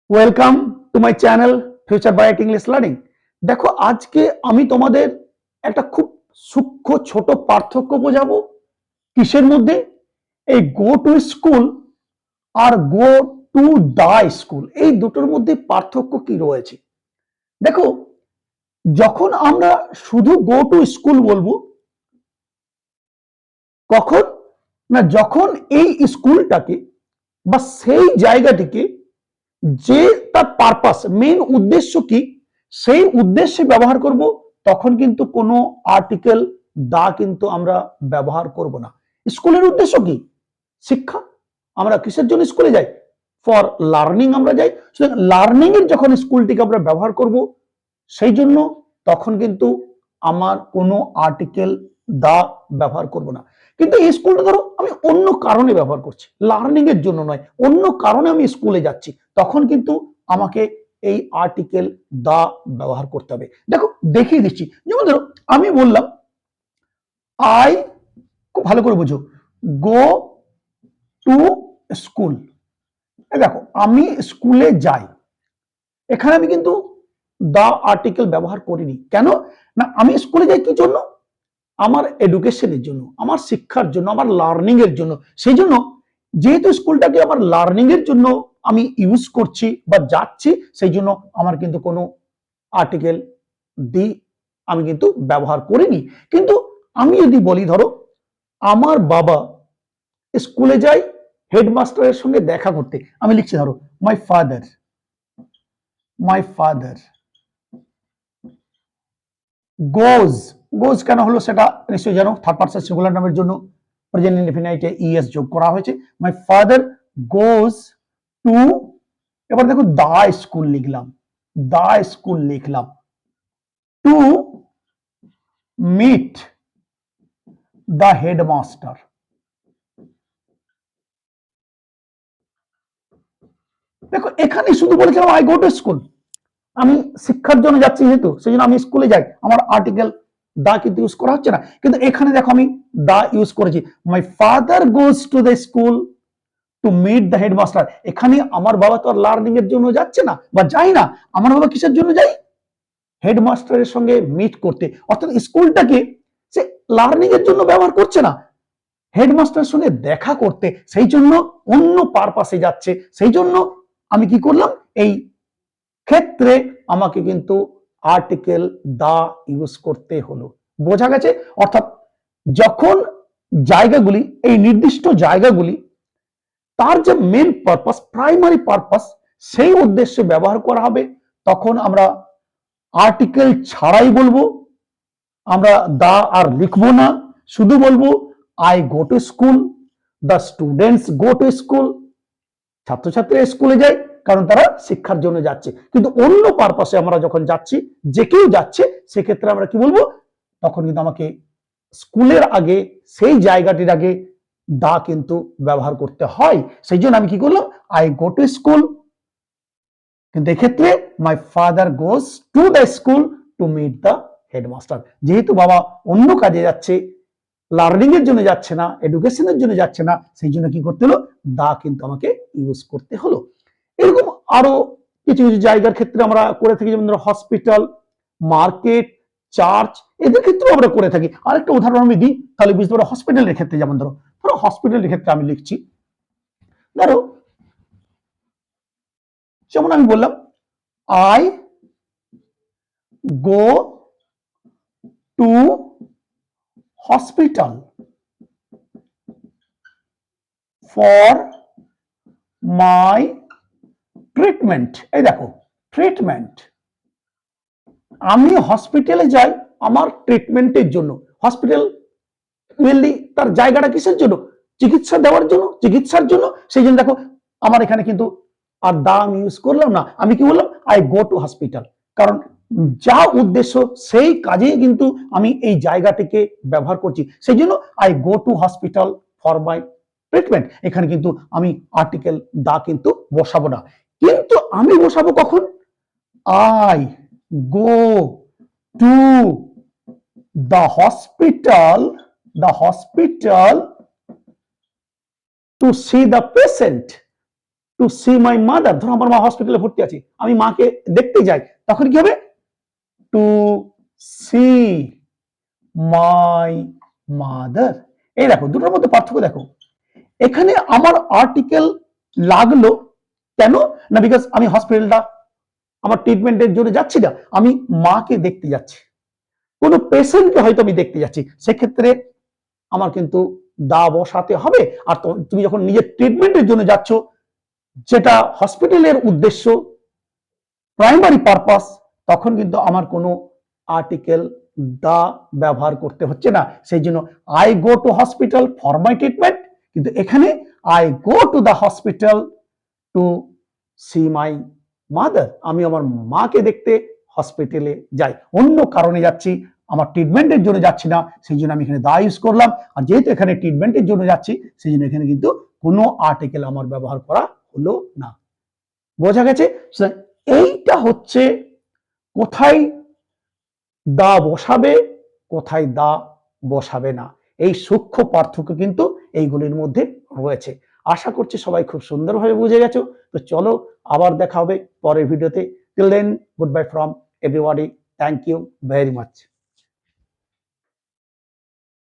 Welcome to my channel future bright English learning. দেখো, আজকে আমি তোমাদের একটা খুব সূক্ষ্ম ছোট পার্থক্য বোঝাবো। কিসের মধ্যে? এই গো টু স্কুল আর গো টু দা স্কুল, এই দুটোর মধ্যে পার্থক্য কি রয়েছে। দেখো, যখন আমরা শুধু গো টু স্কুল বলবো, কখন না যখন এই স্কুলটাকে বা সেই জায়গাটিকে, যে তার পারপাস মেইন উদ্দেশ্য কি সেই উদ্দেশ্যে ব্যবহার করব, তখন কিন্তু কোনো আর্টিকেল দা কিন্তু আমরা ব্যবহার করব না। স্কুলের উদ্দেশ্য কি? শিক্ষা। আমরা কিসের জন্য স্কুলে যাই? ফর লার্নিং আমরা যাই। লার্নিং এর যখন স্কুলটিকে আমরা ব্যবহার করব, সেই জন্য তখন কিন্তু আমার কোনো আর্টিকেল দা ব্যবহার করব না। কিন্তু এই স্কুলটা ধরো আমি অন্য কারণে ব্যবহার করছি, লার্নিং এর জন্য নয়, অন্য কারণে আমি স্কুলে যাচ্ছি, তখন কিন্তু আমাকে এই আর্টিকেল দা ব্যবহার করতে হবে। দেখো, দেখিয়ে দিচ্ছি। যেমন ধরো আমি বললাম আই, খুব ভালো করে বুঝো, গো টু স্কুল। দেখো, আমি স্কুলে যাই, এখানে আমি কিন্তু দা আর্টিকেল ব্যবহার করিনি। কেন না, আমি স্কুলে যাই কি জন্য? আমার এডুকেশনের জন্য, আমার শিক্ষার জন্য, আমার লার্নিং এর জন্য। সেই জন্য যেহেতু স্কুলটাকে আমার লার্নিং এর জন্য আমি ইউজ করছি বা যাচ্ছি, সেই জন্য আমার কিন্তু কোনো আর্টিকেল দি আমি কিন্তু ব্যবহার করিনি। কিন্তু আমি যদি বলি, ধরো আমার বাবা স্কুলে যায় হেডমাস্টারের সঙ্গে দেখা করতে, আমি লিখছি ধরো মাই ফাদার, মাই ফাদার গোজ। গোজ কেন হলো সেটা নিশ্চয়ই জানো, থার্ড পারসন সিঙ্গুলার নামের জন্য প্রেজেন্ট ইনডিফিনাইটে ইএস যোগ করা হয়েছে। মাই ফাদার গোজ টু, এবার দেখো দা স্কুল লিখলাম, দা স্কুল লিখলাম, টু মিট দা হেডমাস্টার। দেখো, এখানে শুধু বলেছিলাম আই গো টু স্কুল, আমি শিক্ষার জন্য যাচ্ছি, যেহেতু সেই জন্য আমি স্কুলে যাই, আমার আর্টিকেল দা কিন্তু ইউজ করা হচ্ছে না। কিন্তু এখানে দেখো আমি দা ইউজ করেছি। My father goes to the school to meet the headmaster. এখানে আমার বাবা তো আর লার্নিং এর জন্য যাচ্ছে না বা যাই না, আমার বাবা কিসের জন্য যাই? হেডমাস্টারের সঙ্গে মিট করতে। অর্থাৎ স্কুলটাকে সে লার্নিং এর জন্য ব্যবহার করছে না, হেডমাস্টারের সঙ্গে দেখা করতে, সেই জন্য অন্য পারপাসে যাচ্ছে। সেই জন্য আমি কি করলাম, এই ক্ষেত্রে আমাকে কিন্তু আর্টিকেল দা ইউজ করতে হলো। বোঝা গেছে? অর্থাৎ যখন জায়গাগুলি, এই নির্দিষ্ট জায়গাগুলি তার যে মেন পারপাস, প্রাইমারি পারপাস, সেই উদ্দেশ্যে ব্যবহার করা হবে, তখন আমরা আর্টিকেল ছাড়াই বলবো, আমরা দা আর লিখবো না, শুধু বলবো I go to school, the students go to school. ছাত্রছাত্রীরা স্কুলে যায় কারণ তারা শিক্ষার জন্য যাচ্ছে। কিন্তু অন্য পারপাসে আমরা যখন যাচ্ছি, যে কেউ যাচ্ছে, সেক্ষেত্রে আমরা কি বলবো? তখন কিন্তু আমাকে স্কুলের আগে, সেই জায়গাটির আগে দা কিন্তু ব্যবহার করতে হয়। সেই জন্য আমি কি করলাম, আই গো টু স্কুল। কিন্তু এক্ষেত্রে my father goes to the school to meet the headmaster. যেহেতু বাবা অন্য কাজে যাচ্ছে, লার্নিং এর জন্য যাচ্ছে না, এডুকেশনের জন্য যাচ্ছে না, সেই জন্য কি করতে হলো, দা কিন্তু আমাকে ইউজ করতে হলো। এরকম আরো কিছু কিছু জায়গার ক্ষেত্রে আমরা করে থাকি, যেমন ধরো হসপিটাল, মার্কেট, চার্চ, এদের ক্ষেত্রে আমরা করে থাকি। আরেকটা উদাহরণ আমি দিই, তাহলে বুঝতে পারো। হসপিটালের ক্ষেত্রে যেমন ধরো, হসপিটালের ক্ষেত্রে আমি লিখছি, ধরো যেমন আমি বললাম I go to hospital for my treatment. এই দেখো, ট্রিটমেন্ট, আমি হসপিটালে যাই আমার ট্রিটমেন্টের জন্য। হসপিটাল মেনলি তার জায়গাটা কিসের জন্য? চিকিৎসা দেওয়ার জন্য, চিকিৎসার জন্য। সেই জন্য দেখো, আমার এখানে কিন্তু আর দা আমি ইউজ করলাম না, আমি কি বললাম, আই গো টু হসপিটাল। কারণ যা উদ্দেশ্য, সেই কাজে কিন্তু আমি এই জায়গাটিকে ব্যবহার করছি। সেই জন্য I go to hospital for my treatment. এখানে কিন্তু আমি আর্টিকেল দা কিন্তু বসাবো না। কিন্তু আমি বসাবো কখন? I go to the hospital to see the patient, to see my mother, ধরো আমার মা হসপিটালে ভর্তি আছে, আমি মাকে দেখতে যাই, তখন কি হবে? To see my mother. এই দেখো দুটোর মধ্যে পার্থক্য দেখো। এখানে আমার আর্টিকেল লাগলো কেন না, বিকজ আমি হসপিটালটা আমার ট্রিটমেন্টের জন্য যাচ্ছি না, আমি মাকে দেখতে যাচ্ছি, কোনো পেশেন্টকে হয়তো আমি দেখতে যাচ্ছি, সেক্ষেত্রে আমার কিন্তু দা বসাতে হবে। আর তুমি যখন নিজের ট্রিটমেন্টের জন্য যাচ্ছ, যেটা হসপিটালের উদ্দেশ্য, প্রাইমারি পারপাস, তখন কিন্তু আমার কোনো আর্টিকেল দা ব্যবহার করতে হচ্ছে না। সেই জন্য I go to hospital for my treatment, কিন্তু এখানে I go to the hospital to see my mother, আমি আমার মাকে দেখতে হসপিটালে যাই, অন্য কারণে যাচ্ছি, আমার ট্রিটমেন্টের জন্য যাচ্ছি না, সেই জন্য আমি এখানে দা ইউজ করলাম। আর যেহেতু এখানে ট্রিটমেন্টের জন্য যাচ্ছি, সেই জন্য এখানে কিন্তু কোনো আর্টিকেল আমার ব্যবহার করা হলো না। বোঝা গেছে? এইটা হচ্ছে কোথায় দা বসাবে, কোথায় দা বসাবে না, এই সূক্ষ্ম পার্থক্য কিন্তু এইগুলির মধ্যে রয়েছে। আশা করছি সবাই খুব সুন্দরভাবে বুঝে গেছো। তো চলো আবার দেখা হবে পরের ভিডিওতে। Till then, goodbye from everybody, thank you very much.